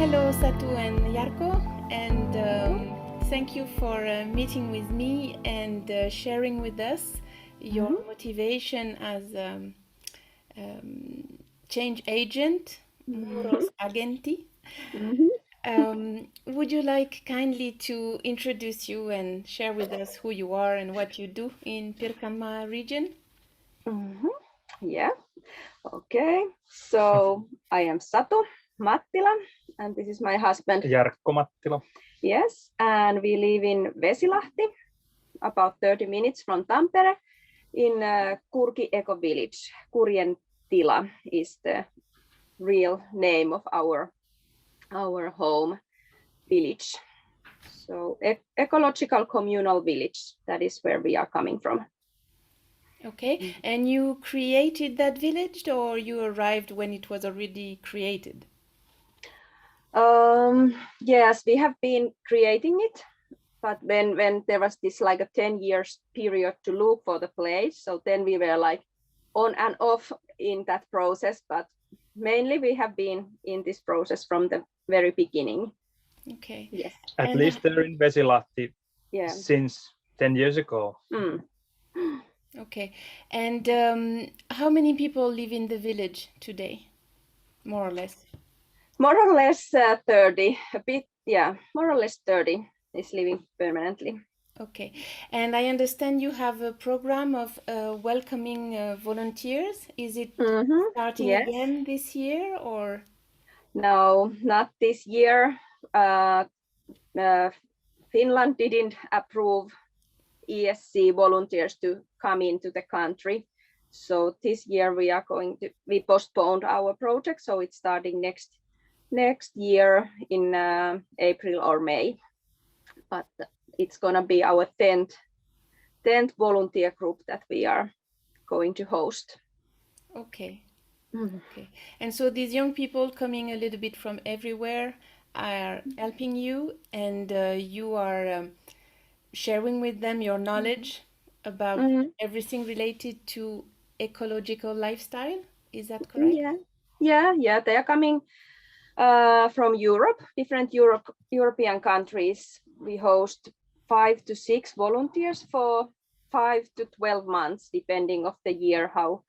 Hello, Satu and Jarko, and thank you for meeting with me and sharing with us your motivation as change agent, murrosagentti. Would you like kindly to introduce you and share with us who you are and what you do in Pirkanmaa region? Yeah, okay. So I am Satu Mattila, and this is my husband. Jarkko Mattila. Yes, and we live in Vesilahti, about 30 minutes from Tampere, in Kurki Eco Village. Kurjen Tila is the real name of our home village. So ecological communal village, that is where we are coming from. Okay, and you created that village or you arrived when it was already created? Yes, we have been creating it, but when there was this like a 10 years period to look for the place, so then we were like on and off in that process, but mainly we have been in this process from the very beginning. Okay. Yes. At least they're in Vesilahti since 10 years ago. Okay, and how many people live in the village today, more or less? More or less 30, a bit, yeah, more or less 30 is living permanently. Okay, and I understand you have a program of welcoming volunteers. Is it starting again this year or? No, not this year. Finland didn't approve ESC volunteers to come into the country. So this year we postponed our project. So it's starting next year in April or May. But it's gonna be our 10th volunteer group that we are going to host. Okay. Okay. And so these young people coming a little bit from everywhere are helping you, and you are sharing with them your knowledge about everything related to ecological lifestyle. Is that correct? Yeah. They are coming from Europe, different European countries. We host 5 to 6 volunteers for 5 to 12 months, depending of the year, how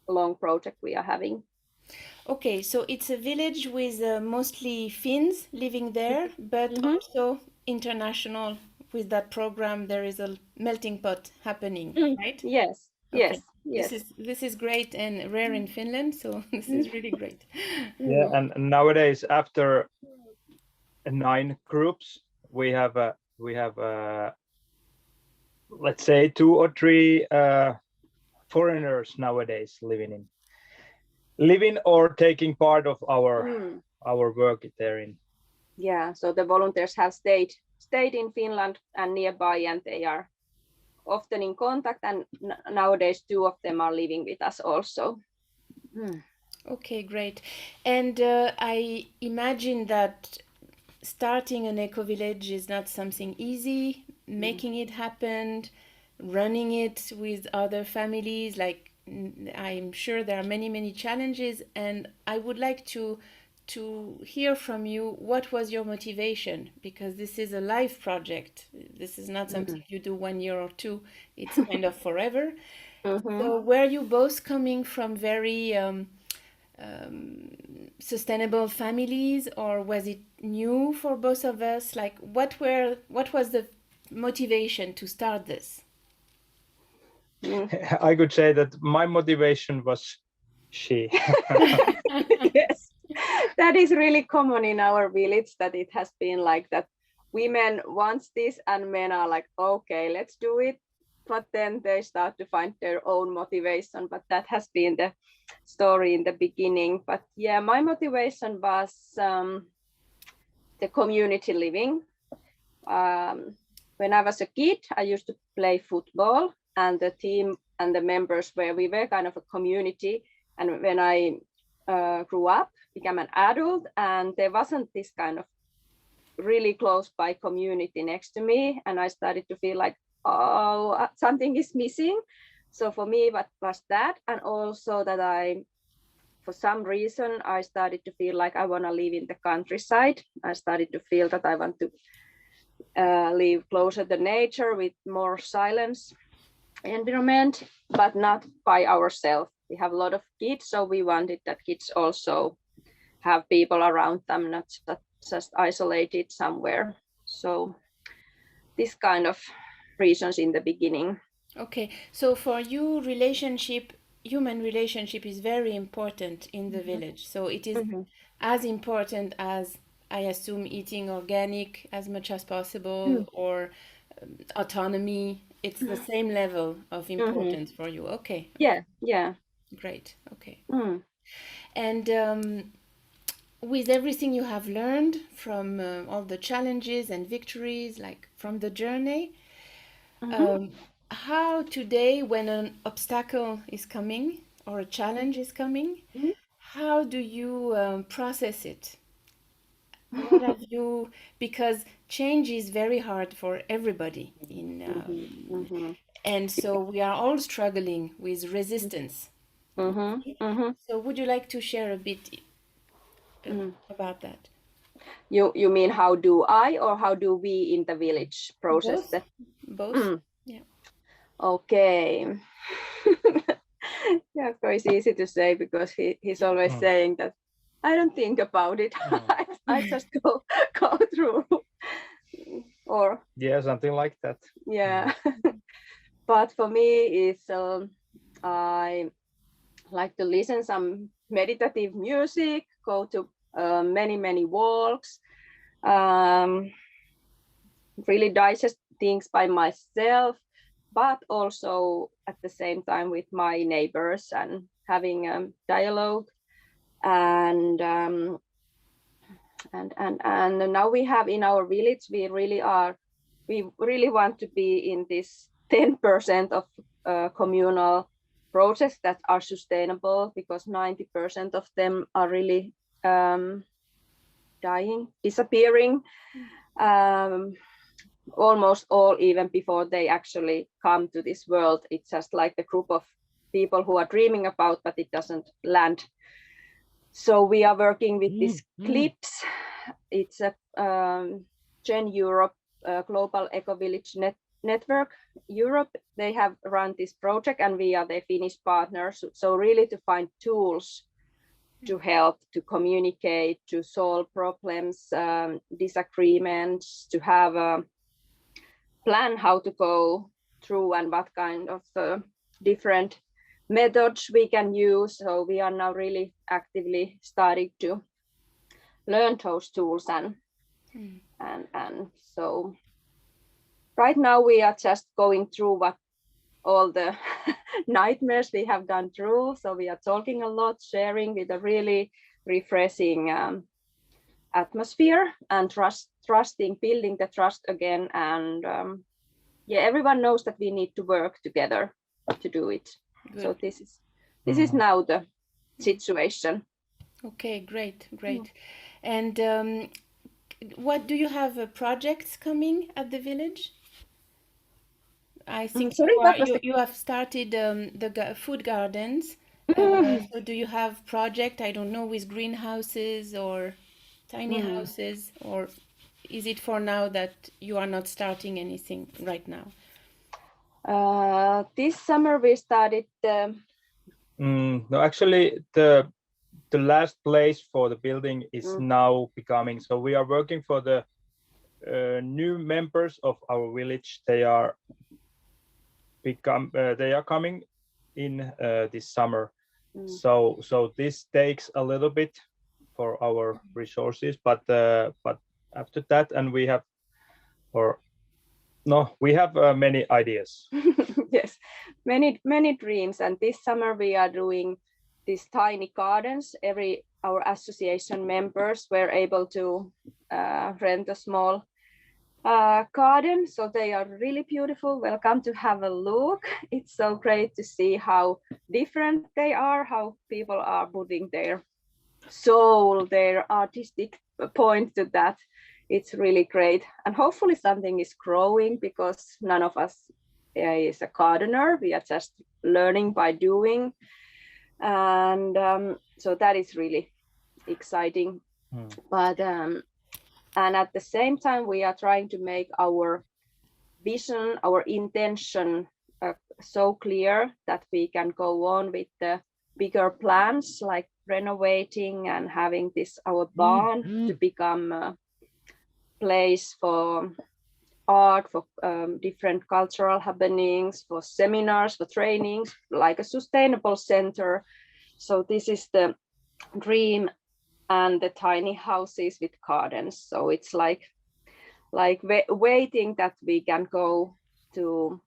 long project we are having. Okay, so it's a village with mostly Finns living there, but also international. With that program, there is a melting pot happening, right? Yes, okay. yes. This is great and rare in Finland, so this is really great. Yeah, and nowadays after 9 groups, we have let's say 2 or 3 foreigners nowadays living or taking part of our work there in. Yeah, so the volunteers have stayed in Finland and nearby, and they are often in contact, and nowadays 2 of them are living with us also. Okay, great. And I imagine that starting an eco village is not something easy. Making it happen, running it with other families, like I'm sure there are many challenges, and I would like to hear from you what was your motivation, because this is a life project. This is not something you do 1 year or 2. It's kind of forever. So were you both coming from very sustainable families, or was it new for both of us? Like what was the motivation to start this? I could say that my motivation was she. Yes, that is really common in our village, that it has been like that. Women want this and men are like, okay, let's do it. But then they start to find their own motivation. But that has been the story in the beginning. But yeah, my motivation was the community living. When I was a kid, I used to play football, and the team and the members we were kind of a community. And when I grew up, became an adult, and there wasn't this kind of really close by community next to me, and I started to feel like, oh, something is missing. So for me, what was that, and also that I for some reason, I started to feel like I want to live in the countryside. I started to feel that I want to live closer to nature with more silence environment, but not by ourselves. We have a lot of kids, so we wanted that kids also have people around them, not just isolated somewhere. So this kind of reasons in the beginning. Okay, so for you, human relationship is very important in the village. So it is as important as, I assume, eating organic as much as possible or autonomy. It's the same level of importance for you. Okay. Yeah. Great. Okay. And with everything you have learned from all the challenges and victories, like from the journey, how today, when an obstacle is coming or a challenge is coming, how do you process it? What have you, because change is very hard for everybody and so we are all struggling with resistance. So would you like to share a bit about that? You mean how do I or how do we in the village process that? Both. Yeah. Okay. Jarkko is easy to say because he's always saying that I don't think about it. I just go through. Or something like that. Yeah. But for me, it's I like to listen some meditative music, go to many walks, really digest things by myself, but also at the same time with my neighbors and having a dialogue. And now we have in our village, we really want to be in this 10% of communal projects that are sustainable, because 90% of them are really dying, disappearing, almost all even before they actually come to this world. It's just like the group of people who are dreaming about, but it doesn't land. So we are working with these clips. It's a Gen Europe Global Eco Village Network Europe. They have run this project and we are their Finnish partners. So really to find tools to help, to communicate, to solve problems, disagreements, to have a plan how to go through and what kind of different methods we can use. So we are now really actively starting to learn those tools and so right now we are just going through what all the nightmares we have gone through. So we are talking a lot, sharing with a really refreshing atmosphere and trusting, building the trust again. And everyone knows that we need to work together to do it. Good. So this is now the situation. Okay, great. And what do you have projects coming at the village? I think you have started the food gardens. So do you have project, I don't know, with greenhouses or tiny houses, or is it for now that you are not starting anything right now? This summer we started. No, actually the last place for the building is now becoming. So we are working for the new members of our village. They are coming in this summer. So this takes a little bit for our resources, but after that, and we have many ideas. Yes, many dreams. And this summer we are doing these tiny gardens. Our association members were able to rent a small garden, so they are really beautiful. Welcome to have a look. It's so great to see how different they are, how people are putting their soul, their artistic point to that. It's really great, and hopefully something is growing, because none of us is a gardener. We are just learning by doing. and so that is really exciting. But and at the same time, we are trying to make our vision, our intention so clear that we can go on with the bigger plans, like renovating and having this our barn to become a place for art, for different cultural happenings, for seminars, for trainings, like a sustainable center. So this is the dream, and the tiny houses with gardens. So it's like waiting that we can go to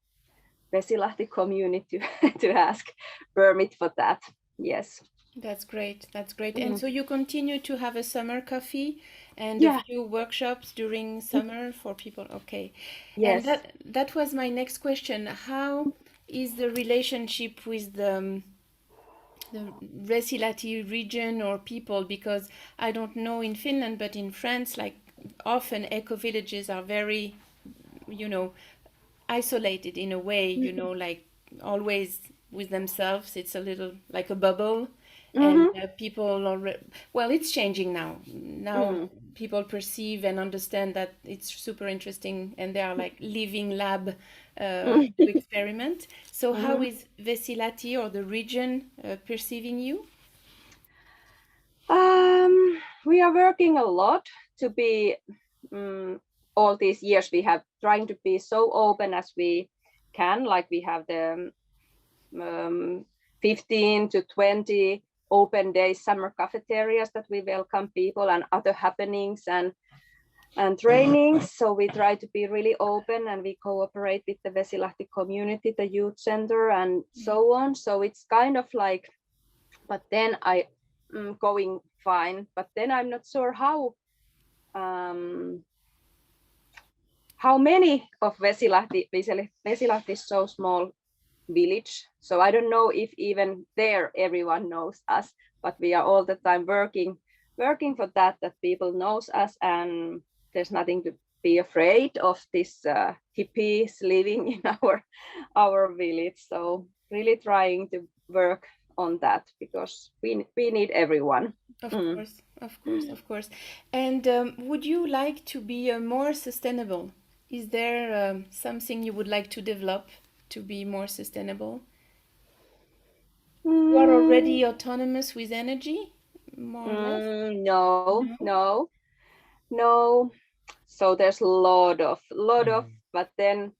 Vesilahti community to ask permit for that. Yes. That's great. That's great. And so you continue to have a summer coffee and Yeah. a few workshops during summer for people. Okay. Yes. And that was my next question. How is the relationship with the Vesilahti region or people? Because I don't know in Finland, but in France, like often eco villages are very, isolated in a way, like always with themselves. It's a little like a bubble. And people already, well, it's changing now. Now people perceive and understand that it's super interesting, and they are like living lab to experiment. So how is Vesilahti or the region perceiving you? We are working a lot to be, all these years we have trying to be so open as we can, like we have the 15 to 20 open days summer cafeterias that we welcome people and other happenings and trainings. So we try to be really open, and we cooperate with the Vesilahti community, the youth center, and so on. So it's kind of like, but then going fine, but then I'm not sure how many of Vesilahti is so small village. So I don't know if even there everyone knows us, but we are all the time working for that people knows us, and there's nothing to be afraid of this hippies living in our village. So really trying to work on that, because we need everyone. Of course. And would you like to be more sustainable? Is there something you would like to develop to be more sustainable? You are already autonomous with energy, more or less? No. So there's a lot of, but then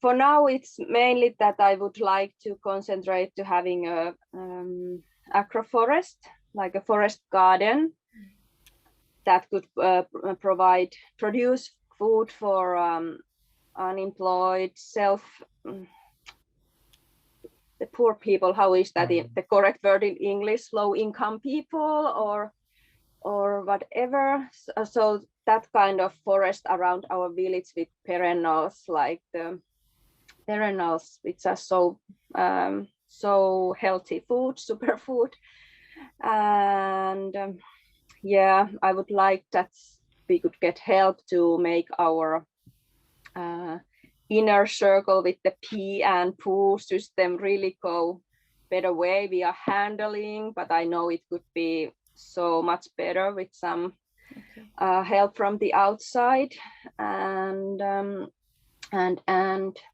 for now it's mainly that I would like to concentrate to having a agroforest, like a forest garden that could produce food for unemployed, the poor people. How is that the correct word in English? Low income people or whatever. So that kind of forest around our village with perennials, like the perennials, which are so healthy food, superfood. And I would like that we could get help to make our inner circle with the pee and poo system really go better way. We are handling, but I know it could be so much better with some help from the outside. And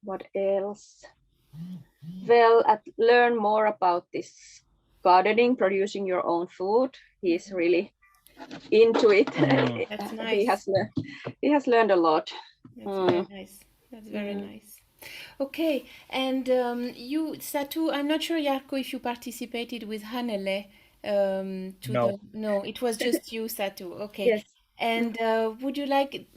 what else? Well, learn more about this gardening, producing your own food. He's really into it. That's nice. He has learned a lot. That's very nice. That's very nice. Okay, and you, Satu, I'm not sure, Jarkko, if you participated with Hanele no, it was just you, Satu. Okay. Yes. And would you like,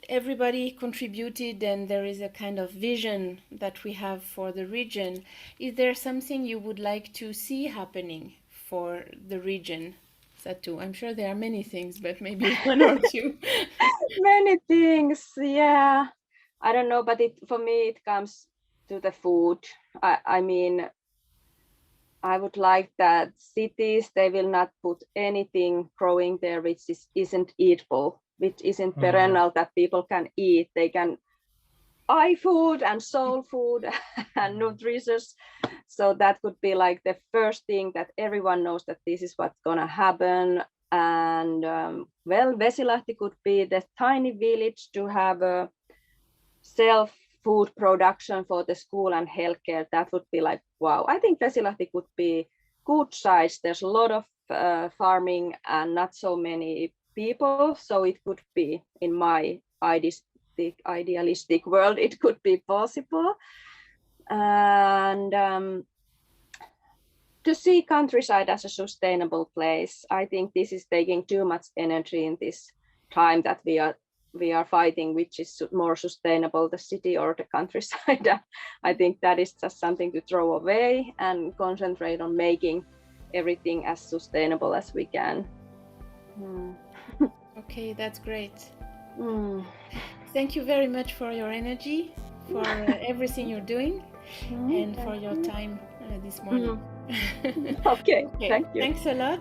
everybody contributed, and there is a kind of vision that we have for the region. Is there something you would like to see happening for the region, Satu? I'm sure there are many things, but maybe one or two. Many things, yeah. I don't know, but for me it comes to the food. I mean, I would like that cities, they will not put anything growing there which isn't eatable, which isn't perennial, that people can eat. They can iFood and soul food and nutritious. So that could be like the first thing that everyone knows that this is what's gonna happen. And well, Vesilahti could be the tiny village to have a self food production for the school and healthcare. That would be like, wow. I think Vesilahti could be good size. There's a lot of farming and not so many people. So it could be, in my idealistic world, it could be possible. And to see countryside as a sustainable place, I think this is taking too much energy in this time that we are fighting, which is more sustainable, the city or the countryside. I think that is just something to throw away and concentrate on making everything as sustainable as we can. Okay, that's great. Thank you very much for your energy, for everything you're doing, and for your time this morning. Okay, thank you. Thanks a lot,